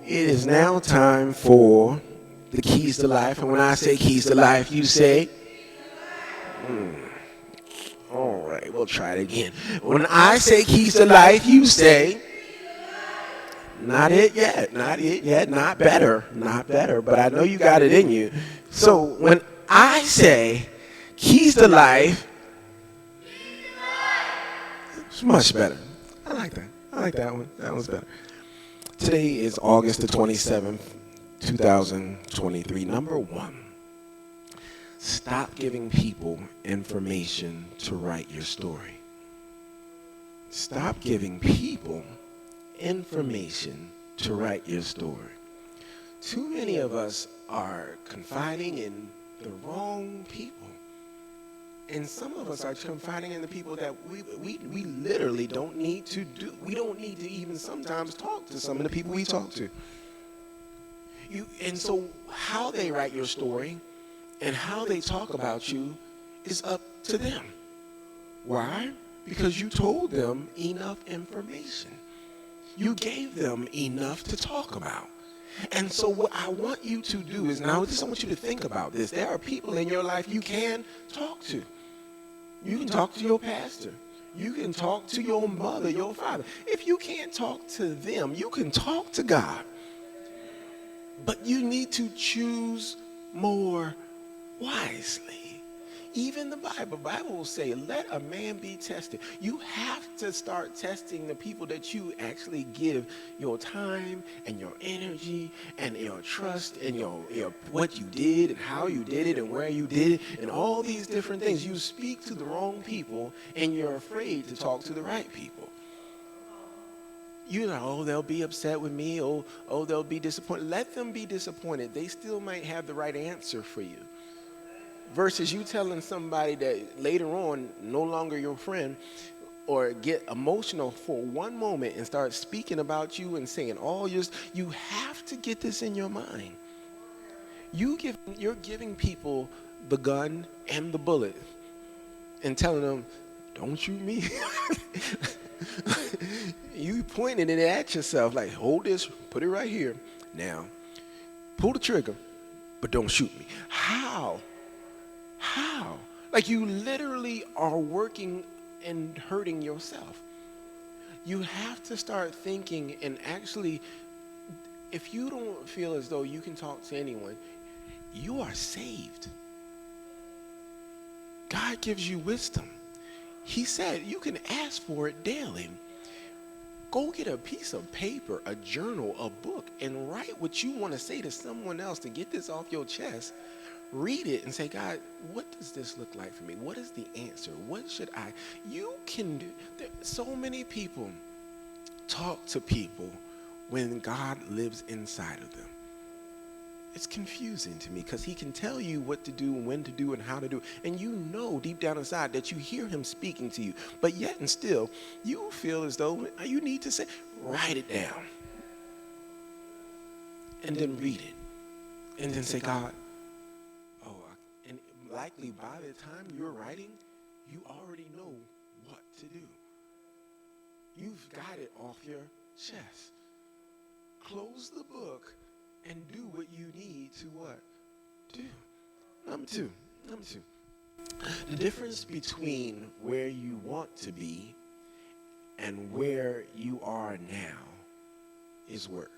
It is now time for the keys to life. And when I say keys to life, you say, all right, we'll try it again. When I say keys to life, you say, not it yet, not it yet, not better, not better, but I know you got it in you. So when I say keys to life, it's much better. I like that. I like that one. That one's better. Today is August the 27th, 2023. Number one, stop giving people information to write your story. Stop giving people information to write your story. Too many of us are confiding in the wrong people. And some of us are confiding in the people that we literally don't need to do. We don't need to even sometimes talk to some of the people we talk to. And so how they write your story and how they talk about you is up to them. Why? Because you told them enough information. You gave them enough to talk about. And so what I want you to do is, now I want you to think about this. There are people in your life you can talk to. You can talk to your pastor. You can talk to your mother, your father. If you can't talk to them, you can talk to God. But you need to choose more wisely. Even the Bible will say, let a man be tested. You have to start testing the people that you actually give your time and your energy and your trust and your what you did and how you did it and where you did it and all these different things. You speak to the wrong people and you're afraid to talk to the right people. You know, oh, they'll be upset with me. Oh, they'll be disappointed. Let them be disappointed. They still might have the right answer for you. Versus you telling somebody that later on no longer your friend, or get emotional for one moment and start speaking about you and saying all yours. You have to get this in your mind. You're giving people the gun and the bullet and telling them, don't shoot me. You pointing it at yourself like, hold this, put it right here. Now, pull the trigger, but don't shoot me. How? Like you literally are working and hurting yourself. You have to start thinking and actually, if you don't feel as though you can talk to anyone, you are saved. God gives you wisdom. He said you can ask for it daily. Go get a piece of paper, a journal, a book, and write what you want to say to someone else to get this off your chest. Read it and say, God, what does this look like for me? What is the answer? What should I? You can do. So many people talk to people when God lives inside of them. It's confusing to me because he can tell you what to do and when to do and how to do. And you know deep down inside that you hear him speaking to you. But yet and still, you feel as though you need to say, write it down. And then read it. And then say, God, and likely by the time you're writing, you already know what to do. You've got it off your chest. Close the book and do what you need to what? Do. Number two. The difference between where you want to be and where you are now is work.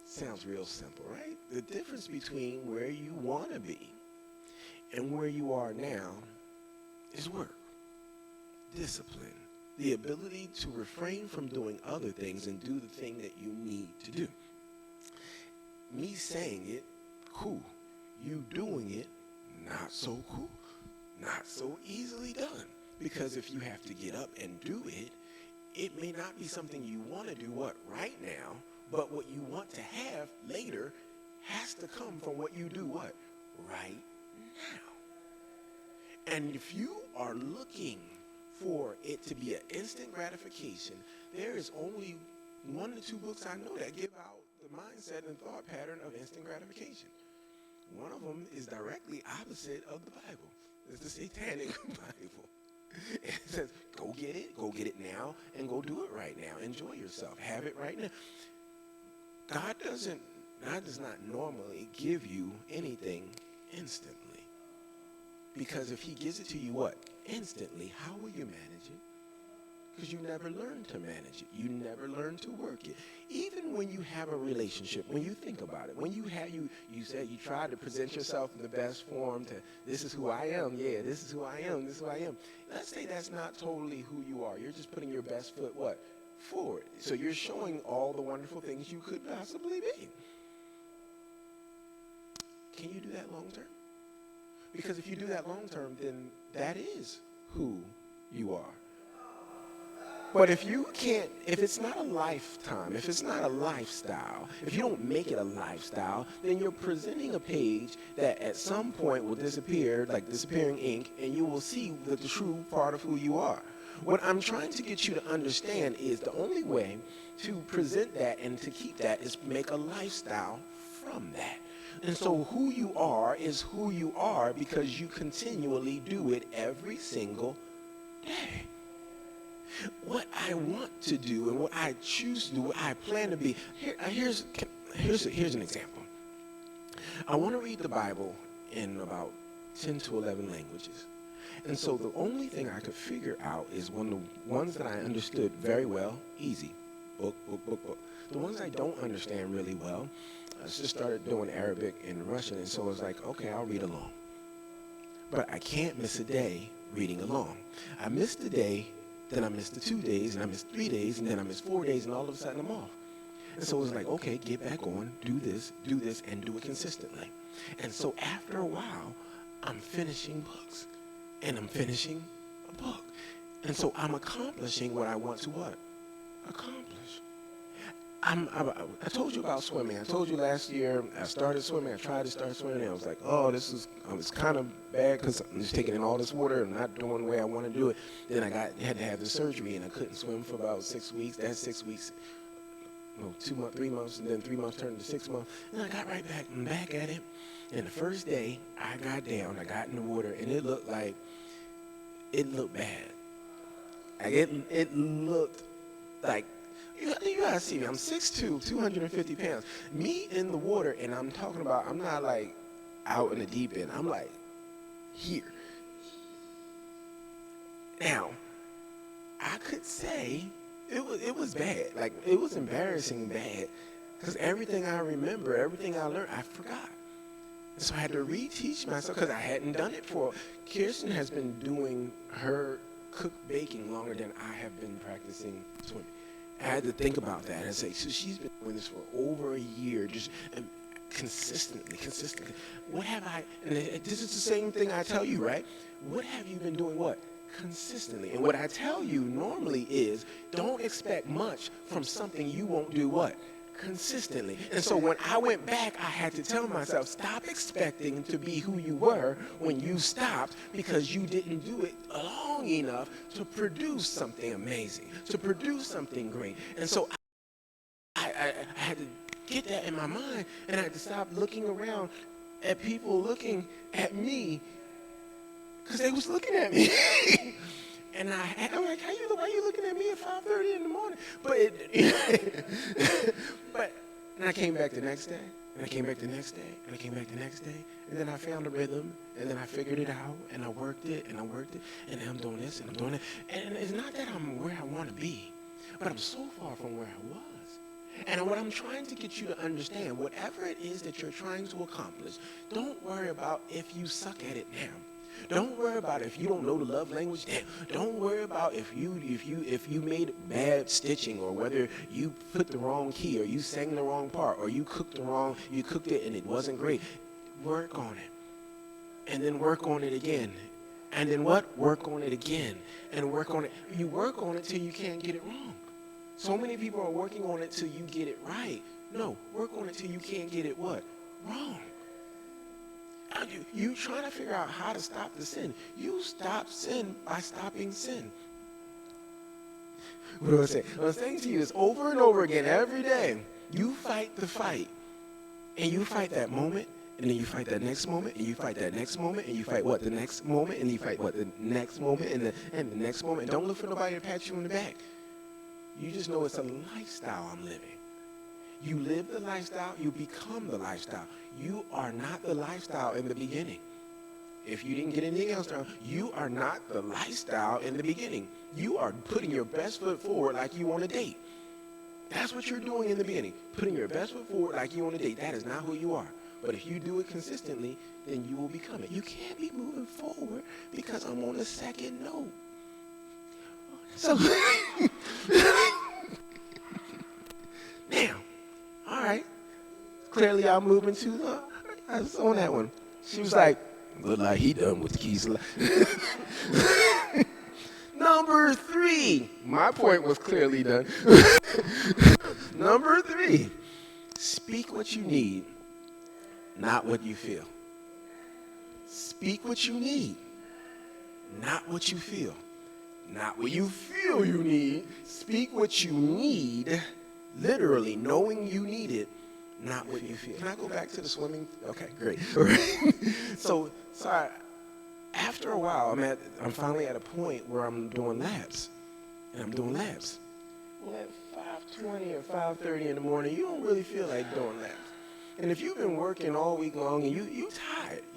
Sounds real simple, right? The difference between where you want to be and where you are now is work. Discipline. The ability to refrain from doing other things and do the thing that you need to do. Me saying it, cool. You doing it, not so cool. Not so easily done. Because if you have to get up and do it, it may not be something you want to do right now, but what you want to have later has to come from what you do right now. And if you are looking for it to be an instant gratification, there is only 1 or 2 books I know that give out the mindset and thought pattern of instant gratification. One of them is directly opposite of the Bible. It's the Satanic Bible. It says, go get it now, and go do it right now. Enjoy yourself. Have it right now. God does not normally give you anything instantly. Because if he gives it to you what? Instantly, how will you manage it? Because you never learn to manage it. You never learn to work it. Even when you have a relationship, when you think about it, when you said you tried to present yourself in the best form to, this is who I am, yeah, this is who I am, this is who I am. Let's say that's not totally who you are. You're just putting your best foot, what? Forward. So you're showing all the wonderful things you could possibly be. Can you do that long term? Because if you do that long term, then that is who you are. But if it's not a lifetime, if it's not a lifestyle, if you don't make it a lifestyle, then you're presenting a page that at some point will disappear, like disappearing ink, and you will see the true part of who you are. What I'm trying to get you to understand is the only way to present that and to keep that is make a lifestyle from that. And so who you are is who you are because you continually do it every single day. What I want to do and what I choose to do, what I plan to be. Here's an example. I want to read the Bible in about 10 to 11 languages. And so the only thing I could figure out is one of the ones that I understood very well, easy, book. The ones I don't understand really well, I just started doing Arabic and Russian, and so I was like, okay, I'll read along. But I can't miss a day reading along. I missed a day, then I missed the 2 days, and I missed 3 days, and then I missed 4 days, and all of a sudden I'm off. And so it was like, okay, get back on, do this, and do it consistently. And so after a while, I'm finishing books, and I'm finishing a book. And so I'm accomplishing what I want to what? Accomplish. I told you about swimming. I told you last year I started swimming. I tried to start swimming, and I was like, oh, it's kind of bad because I'm just taking in all this water and not doing the way I want to do it. Then I had to have the surgery, and I couldn't swim for about 6 weeks. That's 6 weeks. No, 2 months, 3 months, and then 3 months turned to 6 months. And I got right back. I'm back at it. And the first day, I got down. I got in the water, and it looked bad. It looked like, you gotta see me. I'm 6'2", 250 pounds. Me in the water, and I'm talking about, I'm not like out in the deep end. I'm like here. Now, I could say it was bad. Like, it was embarrassing bad. Because everything I remember, everything I learned, I forgot. And so I had to reteach myself because I hadn't done it for. Kirsten has been doing her baking longer than I have been practicing swimming. I had to think about that and say, so she's been doing this for over a year, just consistently. What have I, and this is the same thing I tell you, right? What have you been doing what? Consistently. And what I tell you normally is, don't expect much from something you won't do what? Consistently. And so when I went back, I had to tell myself, stop expecting to be who you were when you stopped because you didn't do it long enough to produce something amazing, to produce something great. And so I had to get that in my mind, and I had to stop looking around at people looking at me because they was looking at me. And I'm like, why are you looking at me at 5:30 in the morning? And I came back the next day, and I came back the next day, and I came back the next day, and then I found a rhythm, and then I figured it out, and I worked it, and and I'm doing this, and I'm doing it. And it's not that I'm where I want to be, but I'm so far from where I was. And what I'm trying to get you to understand, whatever it is that you're trying to accomplish, don't worry about if you suck at it now. Don't worry about if you don't know the love language. Don't worry about if you made bad stitching, or whether you put the wrong key, or you sang the wrong part, or you cooked it and it wasn't great. Work on it. And then work on it again. And then what? Work on it again. And work on it. You work on it till you can't get it wrong. So many people are working on it till you get it right. No, work on it till you can't get it what? Wrong. You trying to figure out how to stop the sin. You stop sin by stopping sin. What do I say? What I'm saying to you is over and over again, every day, you fight the fight. And you fight that moment, and then you fight that next moment, and you fight that next moment, and you fight what? The next moment, and you fight what? The next moment, and the next moment. And don't look for nobody to pat you on the back. You just know it's a lifestyle I'm living. You live the lifestyle, you become the lifestyle. You are not the lifestyle in the beginning. If you didn't get anything else down, you are not the lifestyle in the beginning. You are putting your best foot forward like you on a date. That's what you're doing in the beginning, putting your best foot forward like you on a date. That is not who you are. But if you do it consistently, then you will become it. You can't be moving forward because I'm on the second note. So, now, all right. Clearly, I'm moving to I was on that one. She was like, look like he done with the keys. Number 3. My point was clearly done. Number 3. Speak what you need, not what you feel. Speak what you need, not what you feel. Not what you feel you need. Speak what you need, literally knowing you need it, not what you feel. Can I go back to the swimming? Okay, great. So after a while, I'm finally at a point where I'm doing laps. And I'm doing laps. Well, at 5:20 or 5:30 in the morning, you don't really feel like doing laps. And if you've been working all week long and you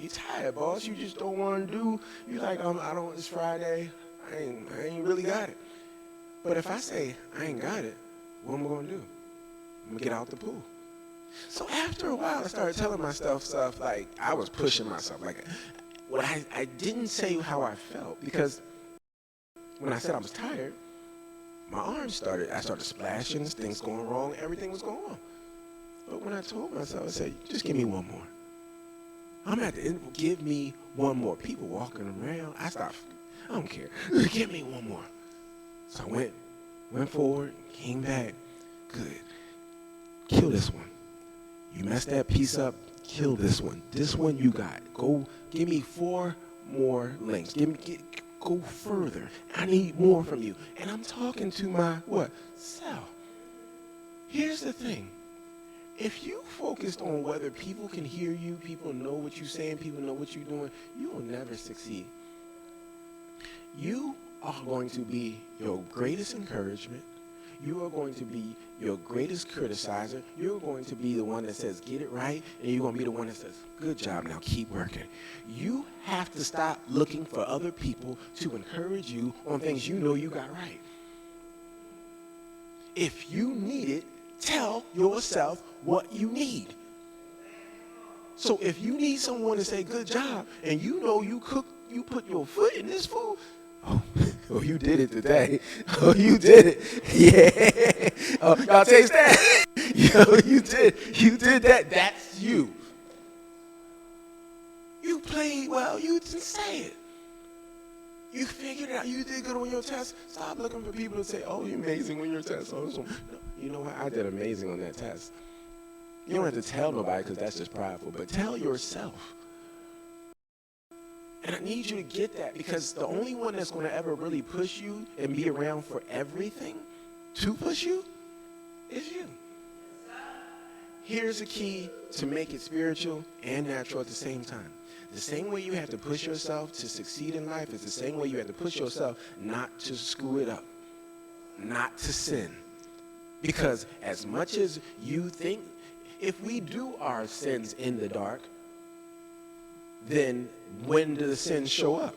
tired, boss, you just don't want to do, you like, it's Friday, I ain't really got it. But if I say, I ain't got it, what am I going to do? I'm going to get out the pool. So after a while, I started telling myself stuff like I was pushing myself. Like, what I didn't say how I felt, because when I said I was tired, my arms I started splashing, things going wrong, everything was going on. But when I told myself, I said, just give me one more. I'm at the end, give me one more. People walking around, I don't care. Give me one more. So I went forward, came back. Good. Kill this one. You messed that piece up, kill this one. This one you got. Go, give me 4 more lengths. Go further. I need more from you. And I'm talking to my, self. Here's the thing. If you focused on whether people can hear you, people know what you're saying, people know what you're doing, you will never succeed. You are going to be your greatest encouragement. You are going to be your greatest criticizer. You're going to be the one that says, get it right, and you're going to be the one that says, good job, now keep working. You have to stop looking for other people to encourage you on things you know you got right. If you need it, tell yourself what you need. So if you need someone to say good job, and you know you put your foot in this food, oh, you did it today. Oh, you did it. Yeah. Oh, y'all taste that? You did that. That's you. You played well. You didn't say it. You figured it out. You did good on your test. Stop looking for people to say, oh, you're amazing on your test. Oh, no, you know what? I did amazing on that test. You don't have to tell nobody because that's just prideful, but tell yourself. And I need you to get that, because the only one that's going to ever really push you and be around for everything to push you is you. Here's the key to make it spiritual and natural at the same time. The same way you have to push yourself to succeed in life is the same way you have to push yourself not to screw it up, not to sin. Because as much as you think, if we do our sins in the dark, then when do the sins show up?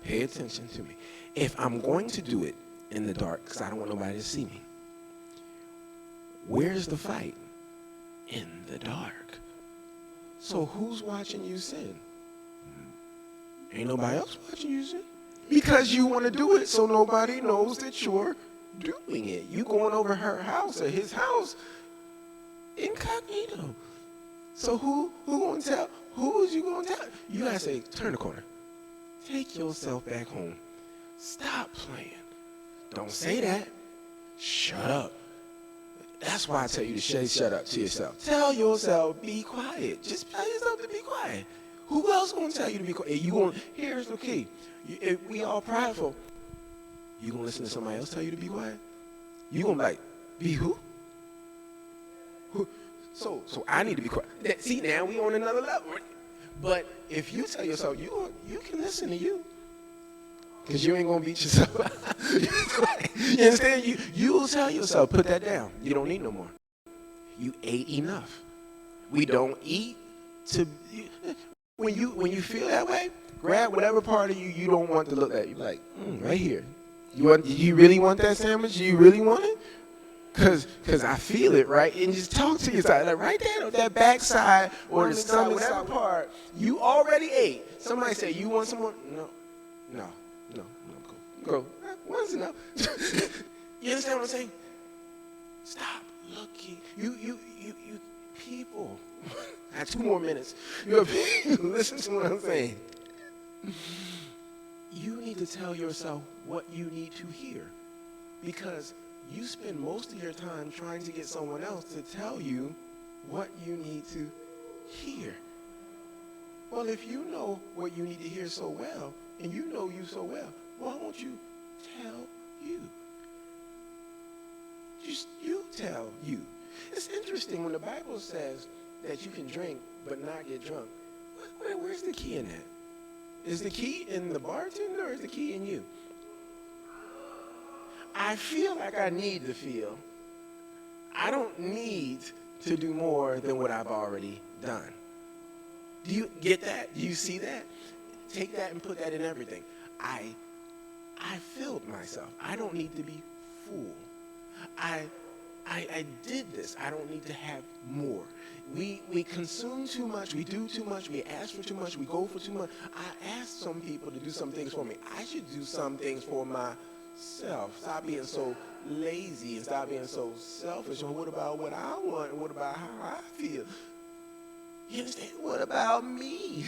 Pay attention to me. If I'm going to do it in the dark because I don't want nobody to see me, where's the fight? In the dark. So who's watching you sin? Ain't nobody else watching you sin. Because you want to do it so nobody knows that you're doing it. You going over her house or his house incognito. So who gonna tell? Who is you gonna tell? You gotta say, turn the corner. Take yourself back home. Stop playing. Don't say that. Shut up. That's why I tell you to shut up to yourself. Tell yourself, be quiet. Just tell yourself to be quiet. Who else gonna tell you to be quiet? Here's the key. If we all prideful, you gonna listen to somebody else tell you to be quiet? You gonna be like, be who? Who? So I need to be quiet. See, now we on another level. But if you tell yourself, you can listen to you. because you ain't going to beat yourself up. You understand? You will tell yourself, put that down. You don't need no more. You ate enough. We don't eat to... When you feel that way, grab whatever part of you don't want to look at. You're like, right here. You really want that sandwich? You really want it? Cause I feel it, right? And just talk to yourself, like right there, that backside or the stomach, whatever part you already ate. Somebody say, you want some more? No, go. One's enough. You understand what I'm saying? Stop looking. You people. I have 2 more minutes. You people, listen to what I'm saying. You need to tell yourself what you need to hear, because you spend most of your time trying to get someone else to tell you what you need to hear. Well, if you know what you need to hear so well, and you know you so well, why won't you tell you? Just you tell you. It's interesting when the Bible says that you can drink but not get drunk. Where's the key in that? Is the key in the bartender or is the key in you? I feel like I need to feel. I don't need to do more than what I've already done. Do you get that? Do you see that? Take that and put that in everything. I filled myself. I don't need to be full. I did this. I don't need to have more. We consume too much. We do too much. We ask for too much. We go for too much. I asked some people to do some things for me. I should do some things for myself. Stop being so lazy and stop being so selfish. And what about what I want? And what about how I feel? You understand? What about me?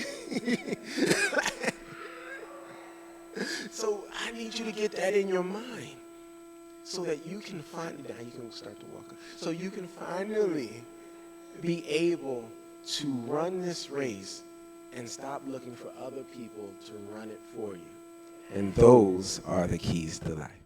So I need you to get that in your mind so that you can now you can start to walk. So you can finally be able to run this race and stop looking for other people to run it for you. And those are the keys to life.